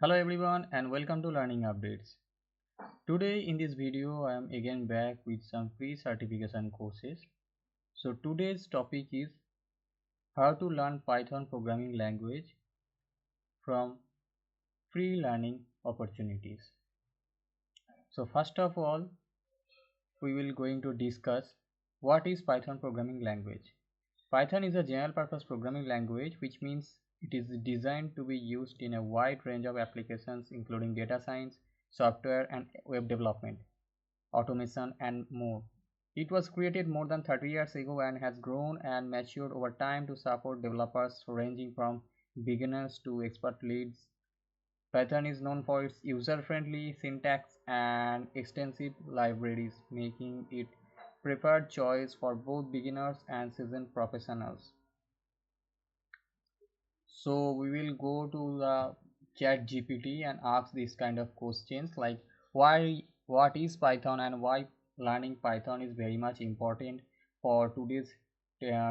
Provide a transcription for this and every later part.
Hello everyone and welcome to Learning Updates. Today in this video I am again back with some free certification courses. So today's topic is how to learn Python programming language from free learning opportunities. So first of all we will going to discuss what is Python programming language. Python is a general purpose programming language, which means it is designed to be used in a wide range of applications including data science, software and web development, automation and more. It was created more than 30 years ago and has grown and matured over time to support developers ranging from beginners to expert leads. Python is known for its user-friendly syntax and extensive libraries, making it preferred choice for both beginners and seasoned professionals. So we will go to the chat GPT and ask this kind of questions like what is Python and why learning Python is very much important for today's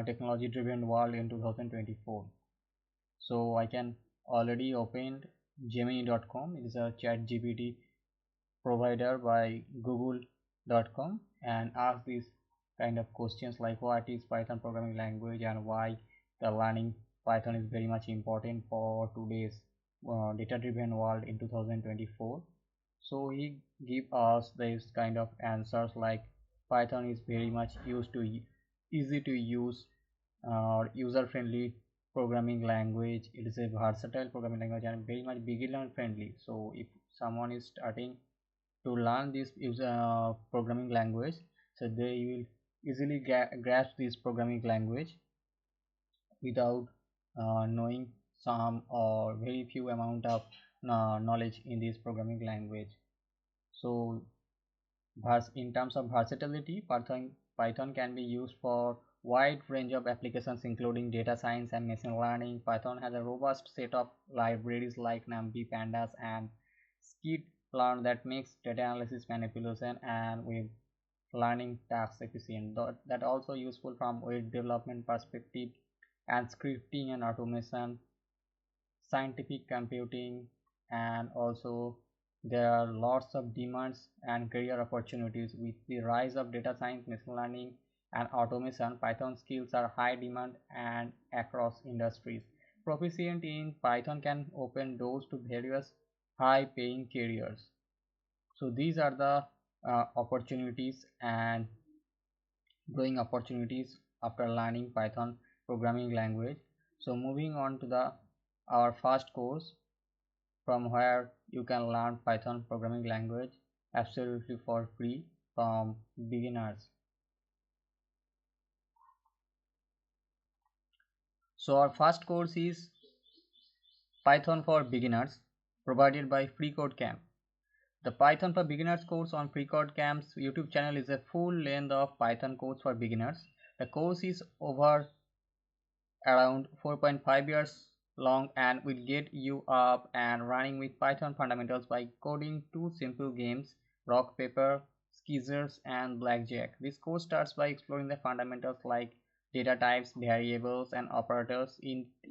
technology driven world in 2024. So I can already opened gemini.com. It is a chat GPT provider by google.com and ask these kind of questions like what is Python programming language and why the learning Python is very much important for today's data driven world in 2024. So he give us this kind of answers like Python is very much easy to use user friendly programming language. It is a versatile programming language and very much beginner friendly. So if someone is starting to learn this programming language, so they will easily grasp this programming language without knowing some or very few amount of knowledge in this programming language. So in terms of versatility, Python can be used for wide range of applications including data science and machine learning. Python has a robust set of libraries like NumPy, Pandas and skitlearn that makes data analysis, manipulation and web learning tasks efficient. That also useful from web development perspective and scripting and automation, scientific computing, and also there are lots of demands and career opportunities with the rise of data science, machine learning and automation. Python skills are high demand and across industries. Proficient in Python can open doors to various high paying careers. So these are the opportunities and growing opportunities after learning Python programming language. So moving on to the our first course, from where you can learn Python programming language absolutely for free from beginners. So our first course is Python for Beginners, provided by FreeCodeCamp. The Python for Beginners course on FreeCodeCamp's YouTube channel is a full length of Python course for beginners. The course is over around 4.5 years long and will get you up and running with Python fundamentals by coding two simple games, rock paper scissors and blackjack. This course starts by exploring the fundamentals like data types, variables and operators,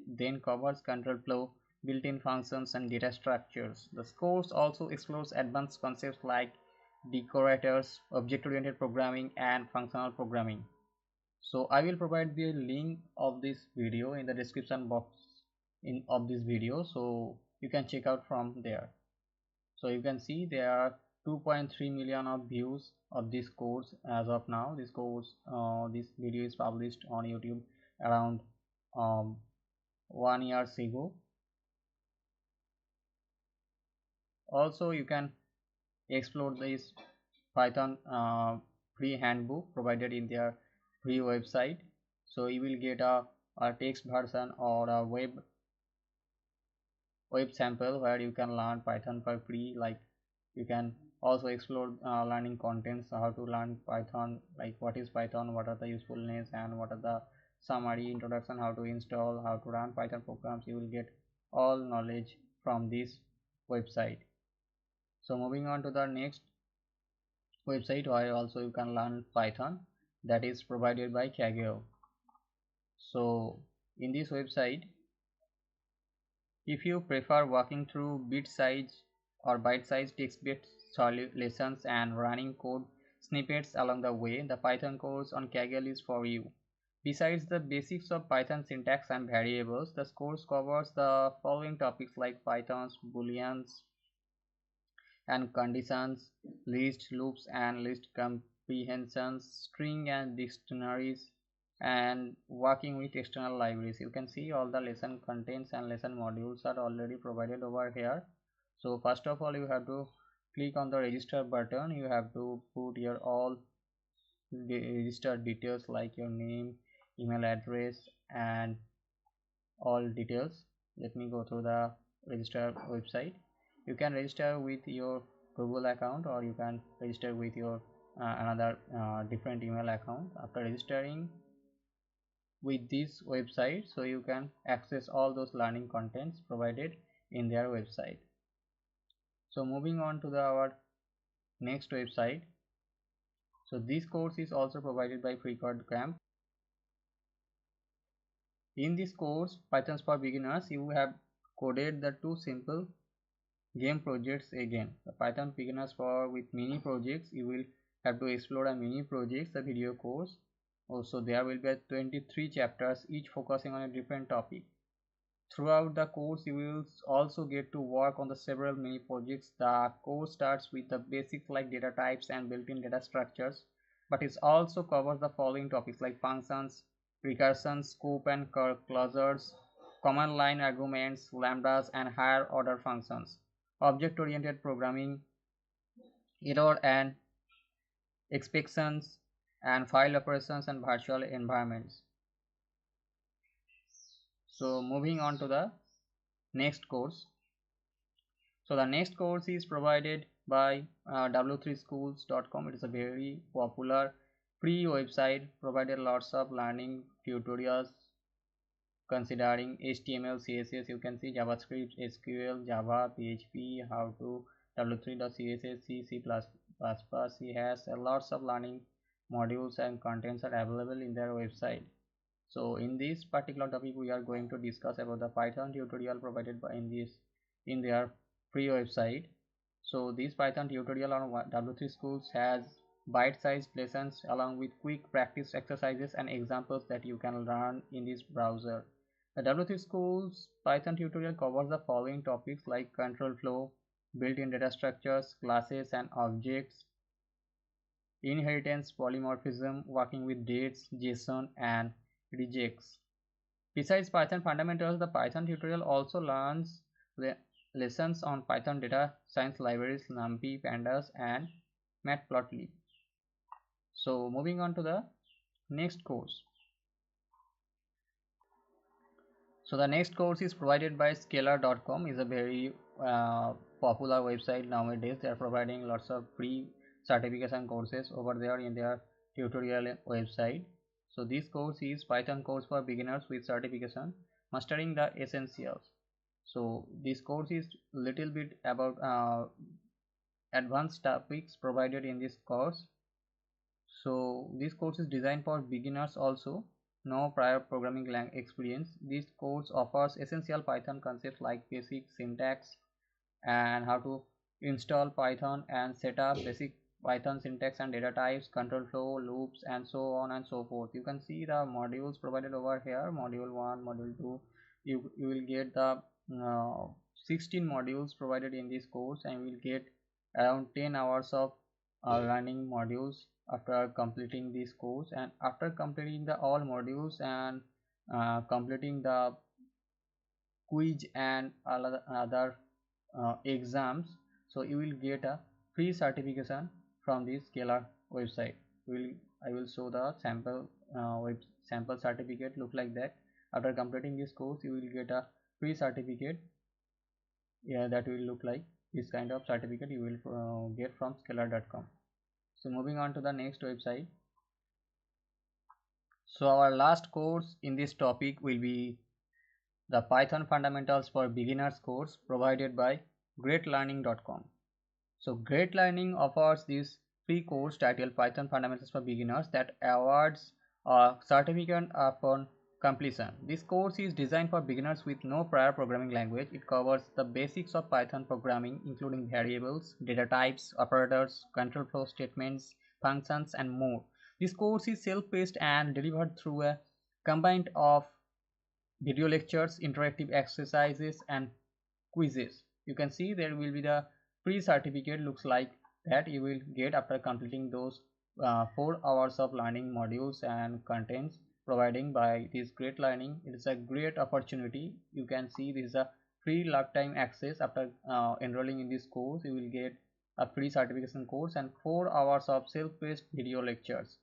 then covers control flow, built-in functions and data structures. The course also explores advanced concepts like decorators, object-oriented programming and functional programming. So I will provide the link of this video in the description box of this video, so you can check out from there. So you can see there are 2.3 million of views of this course as of now. This video is published on YouTube around 1 year ago. Also you can explore this Python free handbook provided in their free website. So you will get a text version or a web sample where you can learn Python for free. Like you can also explore learning contents, how to learn Python, like what is Python, what are the usefulness and what are the summary, introduction, how to install, how to run Python programs. You will get all knowledge from this website. So moving on to the next website where also you can learn Python, that is provided by Kaggle. So in this website If you prefer walking through bite-sized text-based lessons and running code snippets along the way, the Python course on Kaggle is for you. Besides the basics of Python syntax and variables, the course covers the following topics like Python's booleans and conditions, list, loops and list comprehensions, string and dictionaries, and working with external libraries. You can see all the lesson contents and lesson modules are already provided over here. So first of all, you have to click on the register button. You have to put your all the registered details like your name, email address and all details. Let me go through the register website. You can register with your Google account, or you can register with your another different email account. After registering with this website, so you can access all those learning contents provided in their website. So moving on to our next website. So this course is also provided by FreeCodeCamp. In this course, Python for Beginners, you have coded the two simple game projects again. The Python Beginners for with mini projects, you will have to explore a mini projects, the video course. Also, there will be 23 chapters, each focusing on a different topic. Throughout the course, you will also get to work on the several mini projects. The course starts with the basics like data types and built-in data structures, but it also covers the following topics like functions, recursion, scope and closures, command line arguments, lambdas and higher order functions, object-oriented programming, error and exceptions, and file operations and virtual environments. So moving on to the next course. So the next course is provided by w3schools.com. It is a very popular free website, provided lots of learning tutorials considering HTML, CSS. You can see JavaScript, SQL, Java, PHP, how to w3.css, C++. He has lots of learning modules and contents are available in their website. So in this particular topic, we are going to discuss about the Python tutorial provided by in their free website. So this Python tutorial on W3 Schools has bite-sized lessons along with quick practice exercises and examples that you can learn in this browser. The W3 Schools Python tutorial covers the following topics like control flow, built-in data structures, classes and objects, inheritance, polymorphism, working with dates, JSON and regex. Besides Python fundamentals, the Python tutorial also learns lessons on Python data science libraries, NumPy, Pandas and Matplotlib. So moving on to the next course. So the next course is provided by scalar.com. Is a very popular website nowadays. They are providing lots of free certification courses over there in their tutorial website. So this course is Python course for beginners with certification, mastering the essentials. So this course is little bit about advanced topics provided in this course. So this course is designed for beginners also, no prior programming experience. This course offers essential Python concepts like basic syntax and how to install Python and set up basic Python syntax and data types, control flow, loops and so on and so forth. You can see the modules provided over here, module 1, module 2. You will get the 16 modules provided in this course, and you will get around 10 hours of learning modules after completing this course. And after completing the all modules and completing the quiz and other exams, so you will get a free certification from this Scalar website. I will show the sample certificate look like that. After completing this course, you will get a free certificate. Yeah, that will look like this kind of certificate you will get from scalar.com. So moving on to the next website. So our last course in this topic will be the Python Fundamentals for Beginners course provided by greatlearning.com. So Great Learning offers this free course titled Python Fundamentals for Beginners that awards a certificate upon Completion. This course is designed for beginners with no prior programming language. It covers the basics of Python programming, including variables, data types, operators, control flow statements, functions, and more. This course is self-paced and delivered through a combined of video lectures, interactive exercises, and quizzes. You can see there will be the free certificate looks like that you will get after completing those 4 hours of learning modules and contents providing by this great learning. It is a great opportunity. You can see this is a free lifetime access. After enrolling in this course, you will get a free certification course and 4 hours of self-paced video lectures.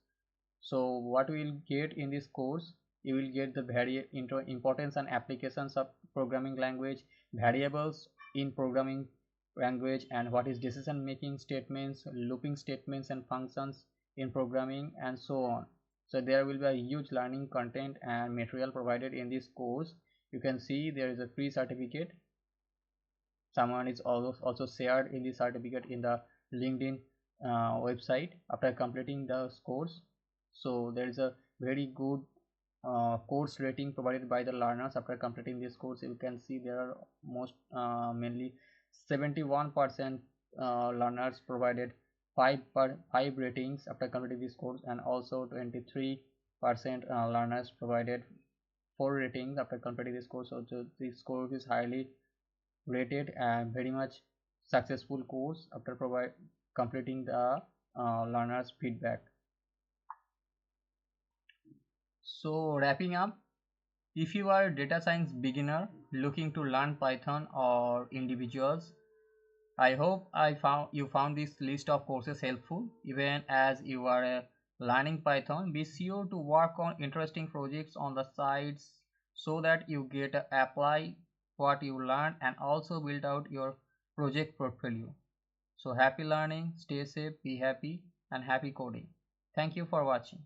So what we will get in this course, you will get the importance and applications of programming language, variables in programming language, and what is decision making statements, looping statements, and functions in programming, and so on. So there will be a huge learning content and material provided in this course. You can see there is a free certificate. Someone is also shared in the certificate in the LinkedIn website after completing the course. So there is a very good course rating provided by the learners after completing this course. You can see there are mainly 71% learners provided 5 ratings after completing this course, and also 23% learners provided 4 ratings after completing this course. So this course is highly rated and very much successful course after completing the learners feedback. So wrapping up, if you are a data science beginner looking to learn Python, or individuals, I hope you found this list of courses helpful. Even as you are learning Python, be sure to work on interesting projects on the sides so that you get to apply what you learn and also build out your project portfolio. So happy learning, stay safe, be happy, and happy coding. Thank you for watching.